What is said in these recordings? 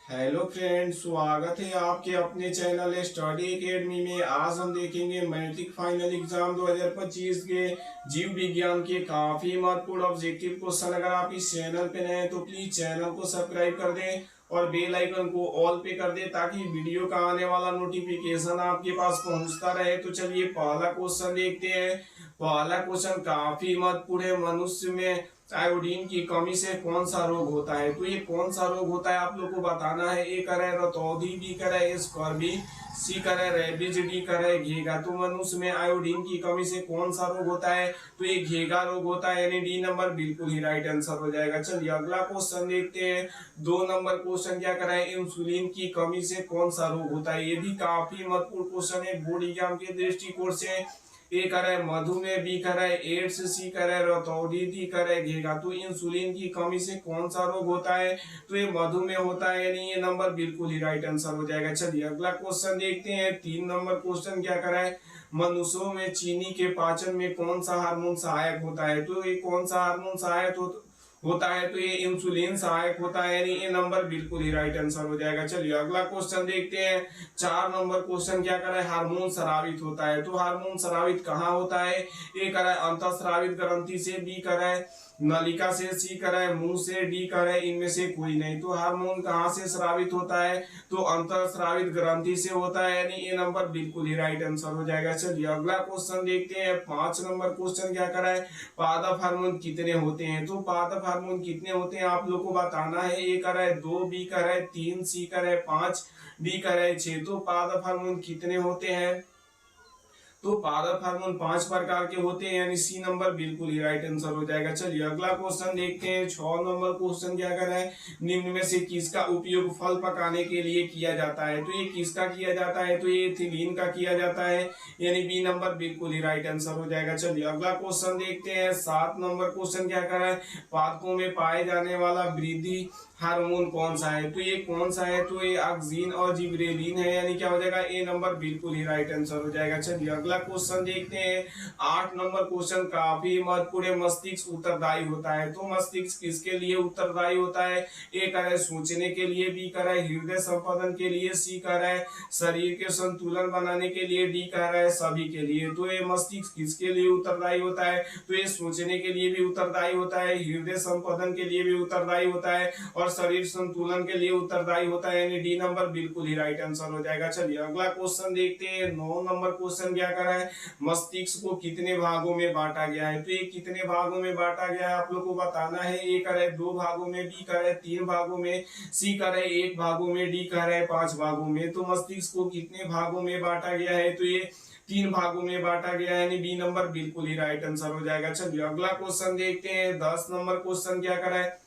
Hello friends, स्वागत है आपके अपने चैनल स्टडी एकेडमी में। आज हम देखेंगे मैट्रिक फाइनल एग्जाम 2025 के जीव विज्ञान के काफी महत्वपूर्ण ऑब्जेक्टिव क्वेश्चन। अगर आप इस चैनल पे नए हैं तो प्लीज चैनल को सब्सक्राइब कर दें और बेल आइकन को ऑल पे कर दें ताकि वीडियो का आने वाला नोटिफिकेशन आपके पास पहुंचता रहे। तो चलिए पहला क्वेश्चन देखते हैं। पहला क्वेश्चन काफी महत्वपूर्ण है। मनुष्य में आयोडीन की कमी से कौन सा रोग होता है? तो ये कौन सा रोग होता है आप लोग को बताना है। ए करे रतौंधी, बी करे स्कर्वी, सी करे रेबीज, डी करे घेगा। तो मनुष्य में आयोडीन की कमी से कौन सा रोग होता है? तो ये घेगा रोग होता है, यानी डी नंबर बिल्कुल ही राइट आंसर हो जाएगा। चलिए अगला क्वेश्चन देखते हैं। 2 नंबर क्वेश्चन क्या कराए, इंसुलिन की कमी से कौन सा रोग होता है? ये भी काफी महत्वपूर्ण क्वेश्चन है बोर्ड एग्जाम के दृष्टिकोण से। ए करे मधुमेह, बी करे एड्स, सी करे रतौंधी, डी करे घेगा। तो इंसुलिन की कमी से कौन सा रोग होता है? तो ये मधुमेह होता है, यानी ये नंबर बिल्कुल ही राइट आंसर हो जाएगा। चलिए अगला क्वेश्चन देखते हैं। 3 नंबर क्वेश्चन क्या कराए, मनुष्यों में चीनी के पाचन में कौन सा हार्मोन सहायक होता है? तो ये कौन सा हार्मोन सहायक होता है? तो ये इंसुलिन सहायक होता है, यानी ये नंबर बिल्कुल ही राइट आंसर हो जाएगा। चलिए अगला क्वेश्चन देखते हैं। 4 नंबर क्वेश्चन क्या करे, हार्मोन स्रावित होता है। तो हार्मोन स्रावित कहाँ होता है? ए करे अंतःस्रावित ग्रंथि से, बी करे नलिका से, सी करे मुंह से, डी करे इनमें से कोई नहीं। तो हार्मोन कहाँ से स्रावित होता है? तो अंतःस्रावित ग्रंथि से होता है, यानी ये नंबर बिल्कुल ही राइट आंसर हो जाएगा। चलिए अगला क्वेश्चन देखते हैं। 5 नंबर क्वेश्चन क्या करा है, पादप हार्मोन कितने होते हैं? तो पादप हार्मोन कितने होते हैं आप लोग को बताना है। ए करा है 2, बी करा है 3, सी करा है 5, डी करा है 6। तो पादप हार्मोन कितने होते हैं? तो पादप हार्मोन 5 प्रकार के होते हैं, यानी सी नंबर बिल्कुल ही राइट आंसर हो जाएगा। चलिए अगला क्वेश्चन देखते हैं। 6 नंबर क्वेश्चन क्या कर रहा है, निम्न में से किसका उपयोग फल पकाने के लिए किया जाता है? तो ये किसका किया जाता है? तो ये एथिलीन का किया जाता है, यानी बी नंबर बिल्कुल ही राइट आंसर हो जाएगा। चलिए अगला क्वेश्चन देखते हैं। 7 नंबर क्वेश्चन क्या कर रहा है, पादपों में पाए जाने वाला वृद्धि हार्मोन कौन सा है? तो ये कौन सा है? तो ये ऑक्सिन और जिबरेलिन है, यानी क्या हो जाएगा, ए नंबर बिल्कुल ही राइट आंसर हो जाएगा। चलिए अगला क्वेश्चन देखते हैं। 8 नंबर क्वेश्चन काफी महत्वपूर्ण, मस्तिष्क उत्तरदायी होता है। तो मस्तिष्क किसके लिए उत्तरदायी होता है? ए करे सोचने के लिए, बी करे हृदय संपादन के लिए, सी करे शरीर के संतुलन बनाने के लिए, डी करे सभी के लिए। तो ये मस्तिष्क किसके लिए उत्तरदायी होता है? तो ये सोचने के लिए भी उत्तरदायी होता है, हृदय संपादन के लिए भी उत्तरदायी होता है और शरीर संतुलन के लिए उत्तरदायी होता है, यानी डी नंबर बिल्कुल ही राइट आंसर हो जाएगा। चलिए अगला क्वेश्चन देखते हैं। 9 नंबर क्वेश्चन क्या कर रहा है, मस्तिष्क को कितने भागों में बांटा गया है? तो ये कितने भागों में बांटा गया है आप लोग को बताना है। ए करे 2 भागों में, बी करे 3 भागों में, सी करे 1 भागों में, डी करे 5 भागों में। तो मस्तिष्क को कितने भागों में बांटा गया है? तो ये 3 भागों में बांटा गया है, यानी बी नंबर बिल्कुल ही राइट आंसर हो जाएगा। चलिए अगला क्वेश्चन देखते हैं। 10 नंबर क्वेश्चन क्या कर रहा है,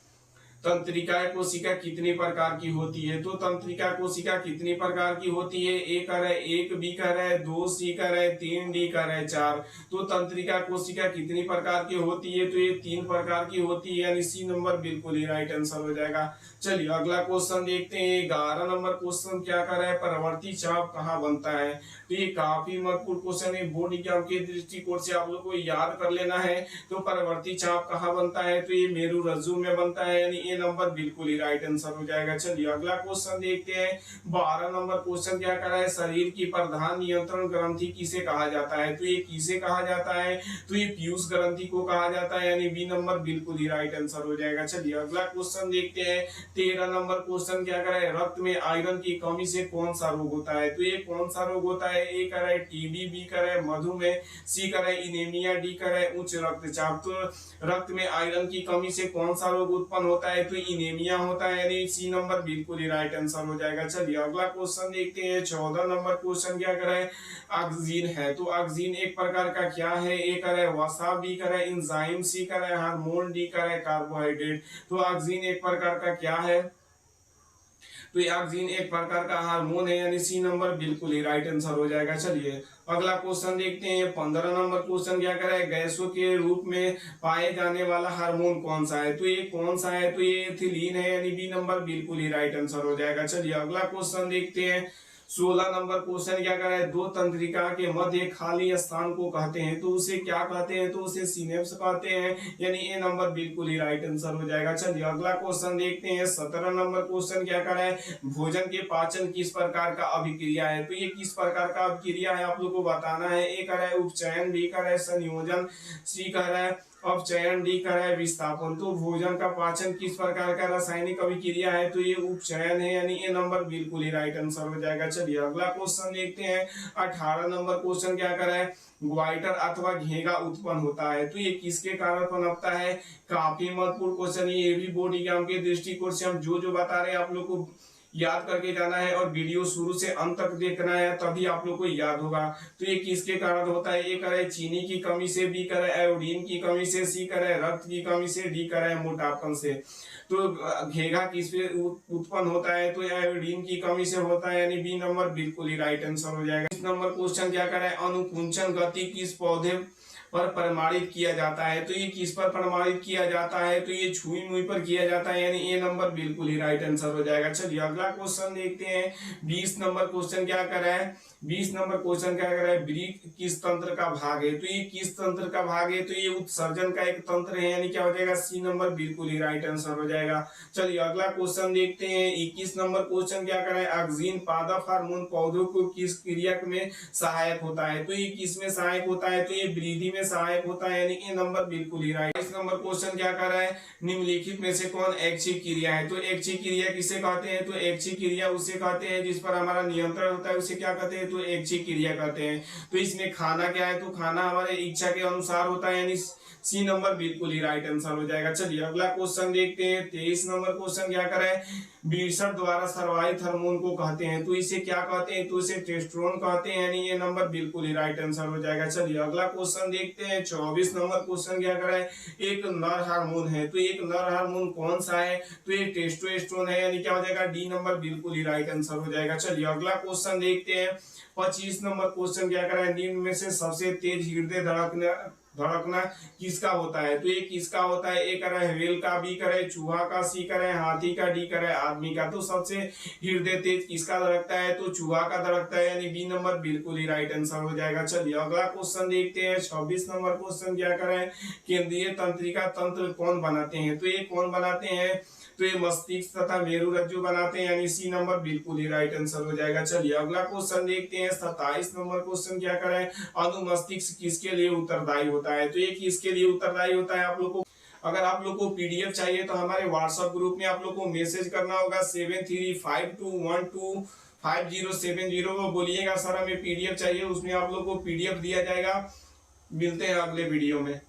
तंत्रिका कोशिका कितनी प्रकार की होती है? तो तंत्रिका कोशिका कितनी प्रकार की होती है? ए कर है 1, बी कर है 2, सी कर है 3, डी कर है 4। तो तंत्रिका कोशिका कितनी प्रकार की होती है? तो ये 3 प्रकार की होती है, यानी सी नंबर बिल्कुल ही राइट आंसर हो जाएगा। चलिए अगला क्वेश्चन देखते हैं। 11 नंबर क्वेश्चन क्या कर रहा है, परवर्ती चाप कहाँ बनता है? तो ये काफी महत्वपूर्ण क्वेश्चन है, बोर्ड एग्जाम के दृष्टिकोण से आप लोग को याद कर लेना है। तो परवर्ती चाप कहाँ बनता है? तो ये मेरु रज्जु में बनता है, यानी ये नंबर बिल्कुल ही राइट आंसर हो जाएगा। चलिए अगला क्वेश्चन देखते हैं। 12 नंबर क्वेश्चन क्या कर रहा है, शरीर की प्रधान नियंत्रण ग्रंथि किसे कहा जाता है? तो ये किसे कहा जाता है? तो ये पीयूष ग्रंथि को कहा जाता है, यानी बी नंबर बिल्कुल ही राइट आंसर हो जाएगा। चलिए अगला क्वेश्चन देखते हैं। 13 नंबर क्वेश्चन क्या कर रहा है, रक्त में आयरन की कमी से कौन सा रोग होता है? तो ये कौन सा रोग होता है? ए कर रहा है टीबी, बी कर रहा है मधुमेह, सी कर रहा है इनेमिया, डी कर रहा है उच्च रक्तचाप। तो रक्त में आयरन की कमी से कौन सा रोग उत्पन्न होता है? तो इनेमिया होता है, यानी सी नंबर बिल्कुल ही राइट आंसर हो जाएगा। चलिए अगला क्वेश्चन देखते हैं। 14 नंबर क्वेश्चन क्या कर रहा है, ऑक्सीन है। तो ऑक्सीन एक प्रकार का क्या है? ए कर रहा है वसा, बी कर रहा है एंजाइम, सी कर रहा है हार्मोन, डी कर रहा है कार्बोहाइड्रेट। तो ऑक्सीन एक प्रकार का क्या है? तो ये ऑक्सीन एक प्रकार का हार्मोन है, यानी सी नंबर बिल्कुल ही राइट आंसर हो जाएगा। चलिए अगला क्वेश्चन देखते हैं। 15 नंबर क्वेश्चन क्या कर रहा है, गैसों के रूप में पाए जाने वाला हार्मोन कौन सा है? तो ये कौन सा है? तो ये एथिलीन है, यानी बी नंबर बिल्कुल ही राइट आंसर हो जाएगा। चलिए अगला क्वेश्चन देखते हैं। 16 नंबर क्वेश्चन क्या कर रहा है, दो तंत्रिका के मध्य एक खाली स्थान को कहते हैं तो उसे क्या कहते हैं, तो उसे सिनेप्स कहते हैं, यानी ए नंबर बिल्कुल ही राइट आंसर हो जाएगा। चलिए अगला क्वेश्चन देखते हैं। 17 नंबर क्वेश्चन क्या कर रहा है, भोजन के पाचन किस प्रकार का अभिक्रिया है, तो ये किस प्रकार का अभिक्रिया है आप लोग को बताना है। ए कर रहा है उपचयन, बी कर रहा है संयोजन, सी कह रहा है अपचयन, डी कर रहा है विस्थापन। तो भोजन का पाचन किस प्रकार का रासायनिक अभिक्रिया है, तो ये उपचयन है, यानी ए नंबर बिल्कुल ही राइट आंसर हो जाएगा। चलिए अगला क्वेश्चन देखते हैं। 18 नंबर क्वेश्चन क्या कर रहा है, ग्वाइटर अथवा घेगा उत्पन्न होता है तो ये किसके कारण पनपता है। काफी महत्वपूर्ण क्वेश्चन, ये भी बोर्ड एग्जाम के दृष्टिकोण से हम जो बता रहे हैं आप लोग को याद करके जाना है और वीडियो शुरू से अंत तक देखना है, तभी आप लोग को याद होगा। तो ये किसके कारण होता है, ए करे चीनी की कमी से, बी करे आयोडीन की कमी से, सी करे रक्त की कमी से, डी करे मोटापन से। तो घेघा किस पे उत्पन्न होता है, तो आयोडीन की कमी से होता है, यानी बी नंबर बिल्कुल ही राइट आंसर हो जाएगा। इस नंबर क्वेश्चन क्या करे, अनुकुंचन गति किस पौधे पर प्रमाणित किया जाता है, तो ये किस पर प्रमाणित किया जाता है, तो ये छुई मुई पर किया जाता है, यानी ए नंबर बिल्कुल ही राइट आंसर हो जाएगा। चलिए अगला क्वेश्चन देखते हैं। 20 नंबर क्वेश्चन क्या कर रहा है, 20 नंबर क्वेश्चन क्या कर रहा है, वृक्क किस तंत्र का भाग है, तो ये किस तंत्र का भाग है, तो ये उत्सर्जन का एक तंत्र है, यानी क्या हो जाएगा, सी नंबर बिल्कुल ही राइट आंसर हो जाएगा। चलिए अगला क्वेश्चन देखते हैं। 21 नंबर क्वेश्चन क्या कर रहा है, ऑक्सीन पादप हार्मोन पौधों को किस क्रिया में सहायक होता है, तो ये किस में सहायक होता है, तो ये वृद्धि में सहायक होता है, यानी ए नंबर बिल्कुल ही राइट। इस नंबर क्वेश्चन क्या कर रहा है, निम्नलिखित में से कौन ऐच्छिक क्रिया है, तो ऐच्छिक क्रिया किसे कहते हैं, तो ऐच्छिक क्रिया उसे कहते हैं जिस पर हमारा नियंत्रण होता है, उसे क्या कहते हैं, तो ऐच्छिक क्रिया कहते हैं। तो इसमें खाना क्या है, तो खाना हमारे इच्छा के अनुसार होता है, यानी सी नंबर बिल्कुल ही राइट आंसर हो जाएगा। चलिए अगला क्वेश्चन देखते हैं। 23 नंबर क्वेश्चन क्या कर रहा है, बीसर द्वारा सर्वाहित हार्मोन को कहते हैं, तो इसे क्या कहते हैं, तो इसे टेस्टोस्टेरोन कहते हैं, यानी ये नंबर बिल्कुल ही राइट आंसर हो जाएगा। चलिए अगला क्वेश्चन देखते हैं। 24 नंबर क्वेश्चन क्या कर रहा है, एक नर हार्मोन है, तो एक नर हार्मोन कौन सा है, तो ये टेस्टोस्टेरोन है, यानी क्या हो जाएगा, डी नंबर बिल्कुल ही राइट आंसर हो जाएगा। चलिए अगला क्वेश्चन देखते हैं। 25 नंबर क्वेश्चन क्या कर रहा है, निम्न में से सबसे तेज हृदय धड़कना किसका होता है, तो ये किसका होता है, ए करे व्हेल का, बी करे चूहा का, सी करे हाथी का, डी करे आदमी का। तो सबसे हृदय तेज किसका धड़कता है, तो चूहा का धड़कता है, यानी बी नंबर बिल्कुल ही राइट आंसर हो जाएगा। चलिए अगला क्वेश्चन देखते हैं। 26 नंबर क्वेश्चन क्या कर रहे हैं, केंद्रीय तंत्रिका तंत्र कौन बनाते हैं, तो ये कौन बनाते हैं, तो ये मस्तिष्क तथा मेरुरज्जु बनाते हैं, यानी सी नंबर बिल्कुल ही राइट आंसर हो जाएगा। चलिए अगला क्वेश्चन देखते हैं। 27 नंबर क्वेश्चन क्या कर रहे हैं, अनुमस्तिष्क किसके लिए उत्तरदायी होता है, तो ये किसके लिए उत्तरदायी होता है। आप लोग को अगर आप लोग को पीडीएफ चाहिए तो हमारे व्हाट्सएप ग्रुप में आप लोग को मैसेज करना होगा 7352125070 को बोलिएगा सर हमें पीडीएफ चाहिए, उसमें आप लोग को पीडीएफ दिया जाएगा। मिलते हैं अगले वीडियो में।